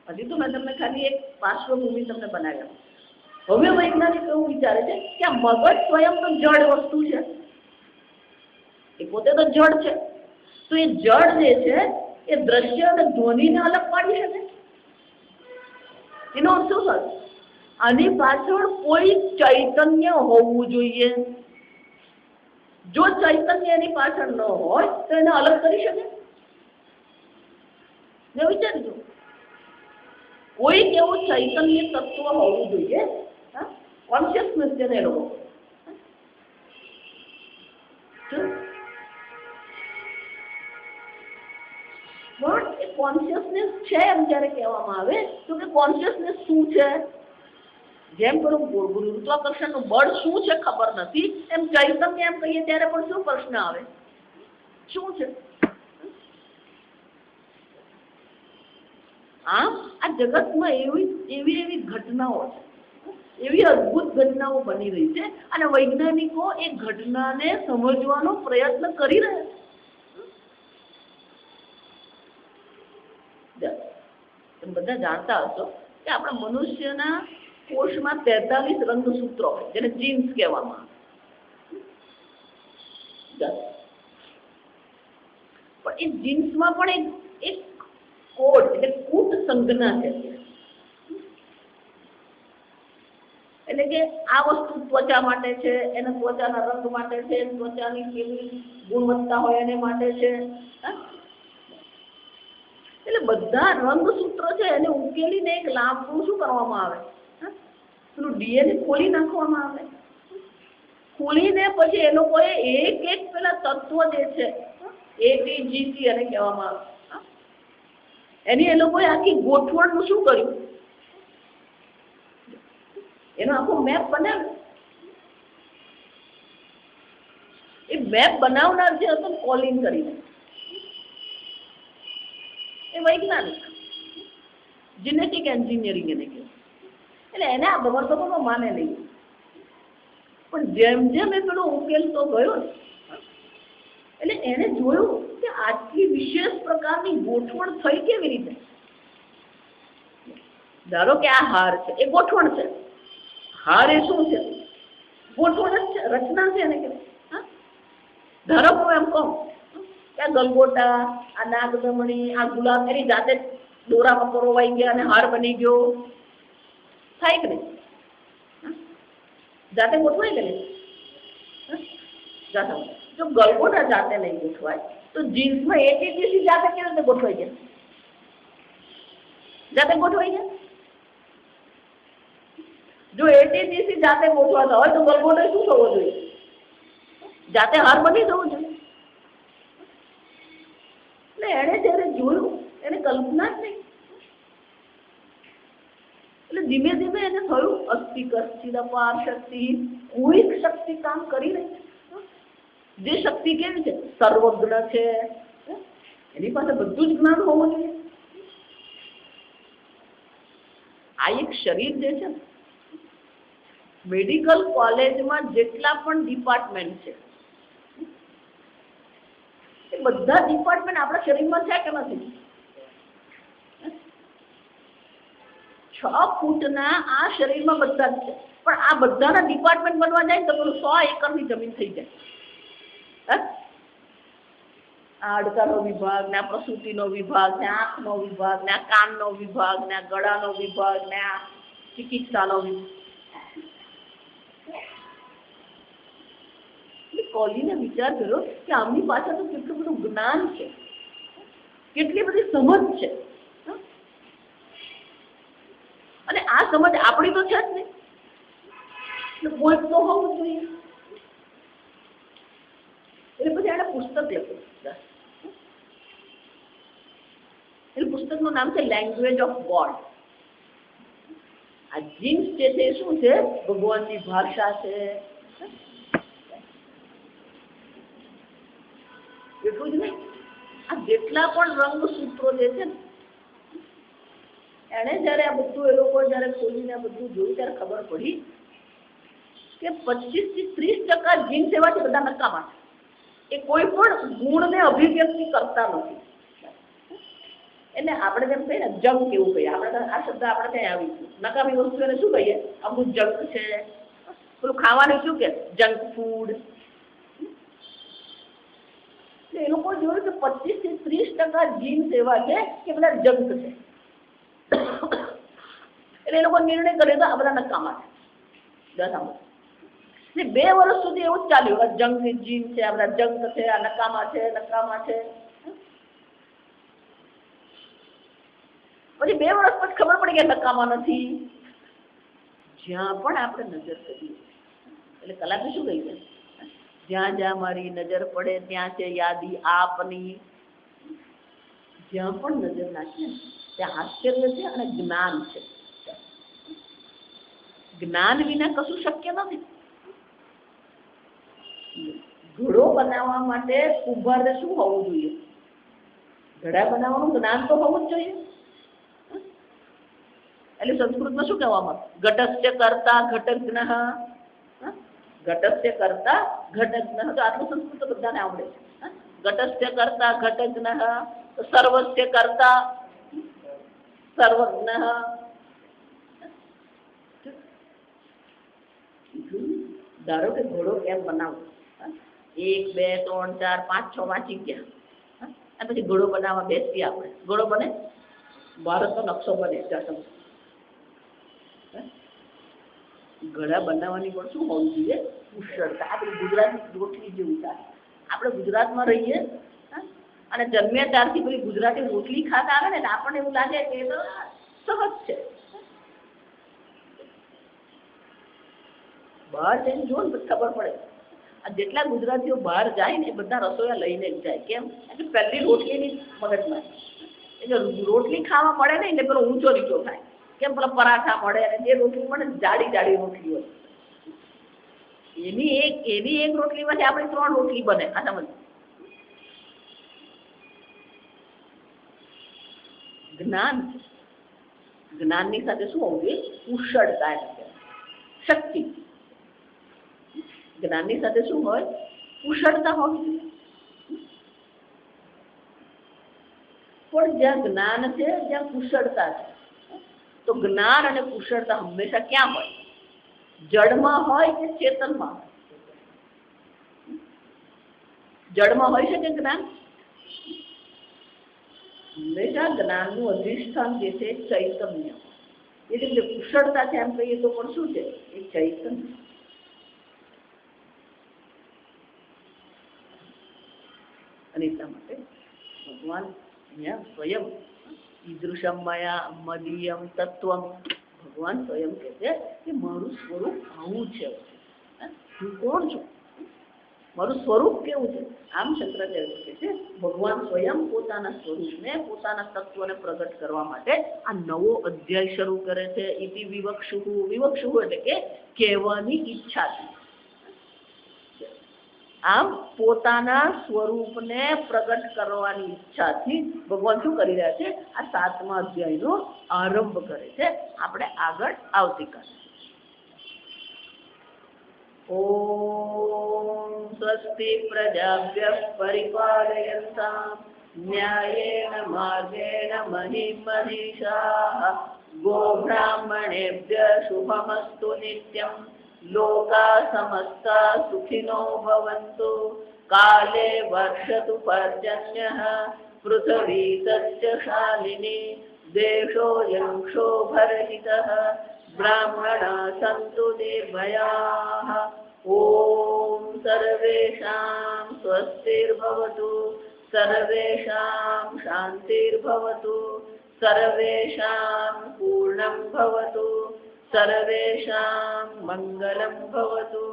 હજી તો મેં તમને ખાલી એક પાર્શ્વભૂમિ તમને બનાવ્યા. હવે વૈજ્ઞાનિક એવું વિચારે છે કે આ મગજ સ્વયં તો જડ વસ્તુ છે, એ પોતે તો જડ છે. તો એ જડ જે છે એ દ્રશ્ય અને ધ્વનિને અલગ પાડી શકે? એનો અર્થ શું થયો? આની પાછળ કોઈ ચૈતન્ય હોવું જોઈએ. જો ચૈતન્ય એની પાછળ ન હોય તો એને અલગ કરી શકે? મેં વિચાર્યું કોઈક એવું ચૈતન્ય તત્વ હોવું જોઈએ, કોન્શિયસનેસ છે ને એ લોકો. પણ એ કોન્શિયસનેસ છે એમ જ્યારે કહેવામાં આવે તો કે કોન્શિયસનેસ શું છે? જેમ પેલું ગુરુત્વાકર્ષણનું બળ શું છે ખબર નથી, એમ ચૈતન્ય એમ કહીએ ત્યારે પણ શું પ્રશ્ન આવે? શું છે? આમ આ જગતમાં એવી ઘટનાઓ છે, એવી અદ્ભુત ઘટનાઓ બની રહી છે, અને વૈજ્ઞાનિકો એ ઘટનાને સમજવાનો પ્રયત્ન કરી રહ્યા છે. તમે બધા જાણતા હશો કે આપણા મનુષ્યના કોષમાં 43 રંગસૂત્રો હોય, જેને જીન્સ કહેવામાં આવે. પણ એ જીન્સમાં પણ એક કોડ એટલે કૂટ સંજ્ઞા છે. એટલે કે આ વસ્તુ ત્વચા માટે છે, એના ત્વચાના રંગ માટે છે, ત્વચાની કેવી ગુણવત્તા હોય એને માટે છે. એટલે બધા રંગસૂત્રો છે એને ઉકેલીને એક લાંબુ શું કરવામાં આવે? પેલું ડીએનએ ખોલી નાખવામાં આવે. ખોલીને પછી એ લોકોએ એક પેલા તત્વ જે છે એટીજીસી એને કહેવામાં આવે, એની એ લોકોએ આખી ગોઠવણનું શું કર્યું? એનો આખો મેપ બનાવ્યો. એ મેપ બનાવનાર જે હતો કોલિન કરીને, એ વૈજ્ઞાનિક જેનેટિક એન્જિનિયરિંગ એને કહે. એટલે એને આ બાબતોમાં માને નહીં, પણ જેમ જેમ એ પેલો ઉકેલતો ગયો ને એટલે એને જોયું કે આટલી વિશેષ પ્રકારની ગોઠવણ થઈ કેવી રીતે. ધારો કે આ હાર છે, એ ગોઠવણ છે. હાર એ શું છે? ગોઠવણ જ છે, રચના છે એને કે. ધારો કે એમ કહું કે કે ગલગોટા, આ નાગદમણી, આ ગુલાબ એની જાતે દોરામાં પરોવાઈ ગયા અને હાર બની ગયો, થાય કે નહીં? જાતે ગોઠવાય કે નહીં? જો ગલગોટા જાતે નહીં ગોઠવાય તો જીન્સમાં એટીટીસી જાતે કેવી રીતે ગોઠવાઈ ગયા? જાતે ગોઠવાઈ ગયા. જો એટીટીસી જાતે ગોઠવાતા હોય તો ગલગોટો શું થવો જોઈએ? જાતે હાર બની જવું જોઈએ. એટલે એને જયારે જોયું એને કલ્પના જ નહીં. એટલે ધીમે ધીમે એને થયું અસ્થિ કશ્ચિદ અપાર શક્તિ, કોઈક શક્તિ કામ કરી રહી છે. જે શક્તિ કેવી છે? સર્વજ્ઞ છે. એની પાસે બધું જ જ્ઞાન હોવું જોઈએ. આ એક શરીર જે છે, મેડિકલ કોલેજમાં જેટલા પણ ડિપાર્ટમેન્ટ છે એ બધા ડિપાર્ટમેન્ટ આપણા શરીરમાં છે કે નથી? 6 ફૂટના આ શરીરમાં બધા જ છે, પણ આ બધાના ડિપાર્ટમેન્ટ બનવા જાય તો પેલું 100 એકરની જમીન થઈ જાય. આ હાડકાનો વિભાગ, ને આ પ્રસૂતિનો વિભાગ, ને આંખનો વિભાગ, ને આ કાનનો વિભાગ, ને આ ગળાનો વિભાગ, ને આ ચિકિત્સાનો વિભાગ. કોલીને વિચાર કર્યો કે આમની પાછળ તો કેટલું બધું જ્ઞાન છે, કેટલી બધી સમજ છે, અને આ સમજ આપણી તો છે જ નહીં, કોઈ તો હોવું જોઈએ. એટલે પછી એને પુસ્તક લખ્યું. એટલે પુસ્તકનું નામ છે લેંગ્વેજ ઓફ ગોડ. આ જીન્સ છે તે શું છે? ભગવાનની ભાષા છે. એટલું જ નહીં, આ જેટલા પણ રંગસૂત્રો જે છે ને, એને જયારે આ બધું એ લોકો જયારે ખોલીને બધું જોયું ત્યારે ખબર પડી કે 25 થી 30% જીન્સ એવા છે બધા નકામા છે. એ કોઈ પણ ગુણને અભિવ્યક્તિ કરતા નથી. એને આપણે જેમ કહીએ ને જંક એવું કહીએ, આપણે આ શબ્દ આપણે ત્યાં આવી નકામી વસ્તુ એને શું કહીએ? અમુક જંક છે. પેલું ખાવાનું શું કે જંક ફૂડ. એ લોકો જોયું કે 25 થી 30% જીન્સ એવા છે કે બધા જંક છે. એટલે એ લોકો નિર્ણય કરે તો આ બધા નકામા છે. 2 વર્ષ સુધી એવું જ ચાલ્યું. જંક જીન્સ છે, આ બધા જંક છે, આ નકામા છે, નકામા છે. પછી 2 વર્ષ પછી ખબર પડી કે નકામા નથી. જ્યાં પણ આપણે નજર કરીએ એટલે કલાકે શું કહી છે? જ્યાં જ્યાં મારી નજર પડે ત્યાં છે યાદી આપની. જ્યાં પણ નજર નાખીએ ત્યાં આશ્ચર્ય છે અને જ્ઞાન છે. જ્ઞાન વિના કશું શક્ય નથી. ઘડો બનાવવા માટે કુંભારને શું હોવું જોઈએ? ઘડા બનાવવાનું જ્ઞાન તો હોવું જ જોઈએ. એટલે સંસ્કૃતમાં શું કહેવામાં? ઘટસ્ય કર્તા ઘટજ્ઞઃ. ઘટસ્ય કર્તા ઘટજ્ઞઃ. તો આટલું સંસ્કૃત તો બધાને આવડે છે. ઘટસ્ય કર્તા ઘટજ્ઞઃ, સર્વસ્ય કર્તા સર્વજ્ઞઃ. ધારો કે ઘોડો કેમ બનાવો? 1 2 3 4 5 6 વાંચી ગયા, અને પછી ઘોડો બનાવવા બેસીએ આપણે. ઘોડો બને? ભારતનો નકશો બને. ઘડા બનાવવાની પણ શું હોવું જોઈએ? કુશળતા. આપણે ગુજરાતી રોટલી જેવું થાય. આપણે ગુજરાતમાં રહીએ અને જન્મ્યા ત્યારથી પેલી ગુજરાતી રોટલી ખાતા આવે ને આપણને એવું લાગે કે એ તો સહજ છે. બહાર જઈને જો ને ખબર પડે. આ જેટલા ગુજરાતીઓ બહાર જાય ને એ બધા રસોયા લઈને જ જાય. કેમ? એટલે પહેલી રોટલીની મગજમાં એટલે રોટલી ખાવા મળે ને એટલે પેલો ઊંચો નીચો થાય. કેમ? પેલા પરાઠા મળે અને જે રોટલી મળે જાડી જાડી રોટલી હોય. એની એક રોટલીમાંથી આપણે 3 રોટલી બને. આ સમજ. જ્ઞાન. જ્ઞાનની સાથે શું હોવું જોઈએ? કુશળતા. શક્તિ. જ્ઞાનની સાથે શું હોય? કુશળતા હોવી જોઈએ. પણ જ્યાં જ્ઞાન છે જ્યાં કુશળતા છે, તો જ્ઞાન અને કુશળતા હંમેશા ક્યાં હોય? જડમાં હોય કે ચેતનમાં? જડમાં હોય શકે જ્ઞાન? હંમેશા જ્ઞાનનું અધિષ્ઠાન જે છે ચૈતન્ય, એ રીતે કુશળતા છે એમ કહીએ તો પણ શું છે? એ ચૈતન્ય. અને એટલા માટે ભગવાન અહીંયા સ્વયં ઈદૃશમ મયા મદીયમ તત્વમ, ભગવાન સ્વયં કહે છે કે મારું સ્વરૂપ આવું છે, હું કોણ છું, મારું સ્વરૂપ કેવું છે. આમ શંકરાચાર્ય કહે છે ભગવાન સ્વયં પોતાના સ્વરૂપને, પોતાના તત્વને પ્રગટ કરવા માટે આ નવો અધ્યાય શરૂ કરે છે. ઇતિ વિવક્ષુ, વિવક્ષુ એટલે કે કહેવાની ઈચ્છાથી. આમ પોતાના સ્વરૂપને પ્રગટ કરવાની ઈચ્છાથી ભગવાન શું કરી રહ્યા છે? આ 7મા અધ્યાયનો આરંભ કરે છે. આપણે આગળ આવતીકાલે. ઓમ સ્વસ્તિ પ્રજાભ્યઃ પરિપાલયન્તાં ન્યાયેન માર્ગેણ મહિં મનીષાઃ ગોબ્રાહ્મણેભ્યઃ શુભમસ્તુ નિત્યં લોકા સમસ્તા સુખિનો ભવन्तु કાલે વર્ષતુ પર્જન્યઃ પૃથ્વી સસ્યશાલિની દેશોऽયં ક્ષોભરહિતઃ બ્રાહ્મણા સંતુ નિર્ભયાઃ. ઓમ સર્વેષાં સ્વસ્તિર્ભવતુ, સર્વેષાં શાંતિર્ભવતુ, સર્વેષાં પૂર્ણં ભવતુ, સર્વેષાં મંગલં ભવતુ,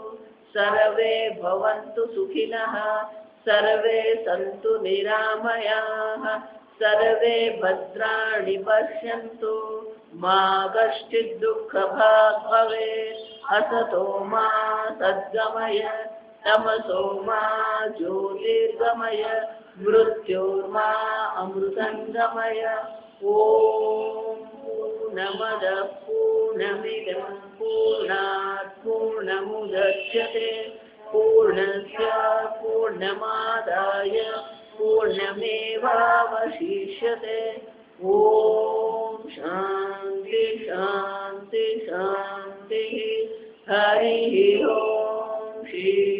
સર્વે ભવन्तુ સુખિનઃ, સર્વે સन्तુ નિરામયાઃ, સર્વે ભદ્રાણિ પશ્યन्तુ મા કશ્ચિદ દુઃખભાગ ભવેत्. અસતો મા સદ્ગમય, તમસો મા જ્યોતિર્ગમય, મૃત્યોર્મા અમૃતંગમય. ઓમ પૂર્ણમદ પૂર્ણમિદં પૂર્ણાત પૂર્ણમુદચ્યતે પૂર્ણસ્ય પૂર્ણમાદાય પૂર્ણમેવાવશિષ્યતે. ઓમ શાંતિ શાંતિ શાંતિ. હરિ ઓમ શ્રી